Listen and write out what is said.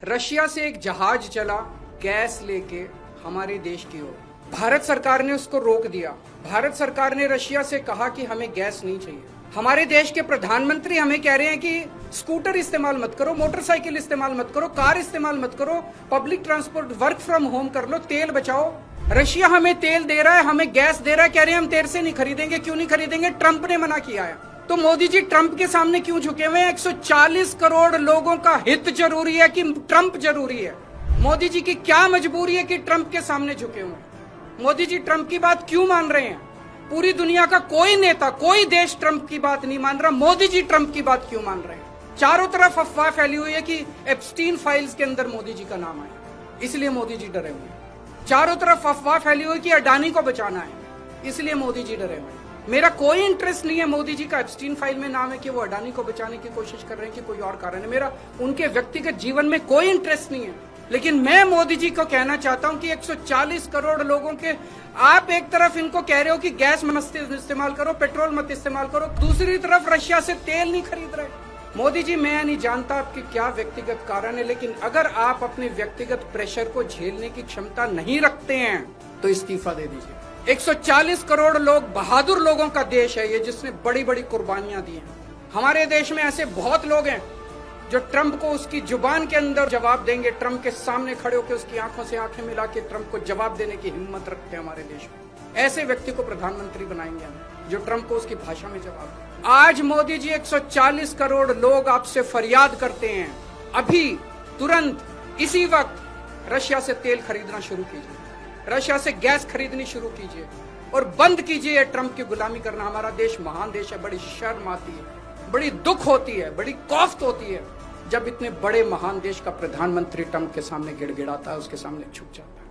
Russia से एक जहाज चला गैस लेके हमारे देश की ओर। भारत सरकार ने उसको रोक दिया। भारत सरकार ने रशिया से कहा कि हमें गैस नहीं चाहिए। हमारे देश के प्रधानमंत्री हमें कह रहे हैं कि स्कूटर इस्तेमाल मत करो, मोटरसाइकिल इस्तेमाल मत करो, कार इस्तेमाल मत करो, public transport, work from home कर लो, तेल बचाओ। रशिया हमें तेल दे रहा है, हमें गैस दे रहा है, कह रहे हैं हम तेरे से नहीं खरीदेंगे। क्यों नहीं खरीदेंगे? ट्रंप ने मना किया है। तो मोदी जी ट्रंप के सामने क्यों झुके हुए हैं? 140 करोड़ लोगों का हित जरूरी है कि ट्रंप जरूरी है? मोदी जी की क्या मजबूरी है कि ट्रंप के सामने झुके हुए हैं? मोदी जी ट्रंप की बात क्यों मान रहे हैं? पूरी दुनिया का कोई नेता, कोई देश ट्रंप की बात नहीं मान रहा, मोदी जी ट्रंप की बात क्यों मान रहे हैं? चारों तरफ अफवाह फैली हुई है कि एप्स्टीन फाइल्स के अंदर मोदी जी का नाम है, इसलिए मोदी जी डरे हुए हैं। चारों तरफ अफवाह फैली हुई कि अडानी को बचाना है, इसलिए मोदी जी डरे हुए हैं। मेरा कोई इंटरेस्ट नहीं है मोदी जी का एप्स्टीन फाइल में नाम है कि वो अडानी को बचाने की कोशिश कर रहे हैं कि कोई और कारण है। मेरा उनके व्यक्तिगत जीवन में कोई इंटरेस्ट नहीं है। लेकिन मैं मोदी जी को कहना चाहता हूं कि 140 करोड़ लोगों के, आप एक तरफ इनको कह रहे हो कि गैस मत इस्तेमाल करो, पेट्रोल मत इस्तेमाल करो, दूसरी तरफ रशिया से तेल नहीं खरीद रहे। मोदी जी, मैं नहीं जानता आपके क्या व्यक्तिगत कारण है, लेकिन अगर आप अपने व्यक्तिगत प्रेशर को झेलने की क्षमता नहीं रखते हैं तो इस्तीफा दे दीजिए। 140 करोड़ लोग, बहादुर लोगों का देश है ये, जिसने बड़ी बड़ी कुर्बानियां दी हैं। हमारे देश में ऐसे बहुत लोग हैं जो ट्रंप को उसकी जुबान के अंदर जवाब देंगे, ट्रंप के सामने खड़े होकर उसकी आंखों से आंखें मिला के ट्रंप को जवाब देने की हिम्मत रखते हैं हमारे देश में। ऐसे व्यक्ति को प्रधानमंत्री बनाएंगे हम, जो ट्रंप को उसकी भाषा में जवाब दे। आज मोदी जी, 140 करोड़ लोग आपसे फरियाद करते हैं, अभी तुरंत इसी वक्त रशिया से तेल खरीदना शुरू कीजिए, रशिया से गैस खरीदनी शुरू कीजिए और बंद कीजिए ट्रंप की गुलामी करना। हमारा देश महान देश है। बड़ी शर्म आती है, बड़ी दुख होती है, बड़ी कौफ्त होती है जब इतने बड़े महान देश का प्रधानमंत्री ट्रंप के सामने गिड़गिड़ाता है, उसके सामने झुक जाता है।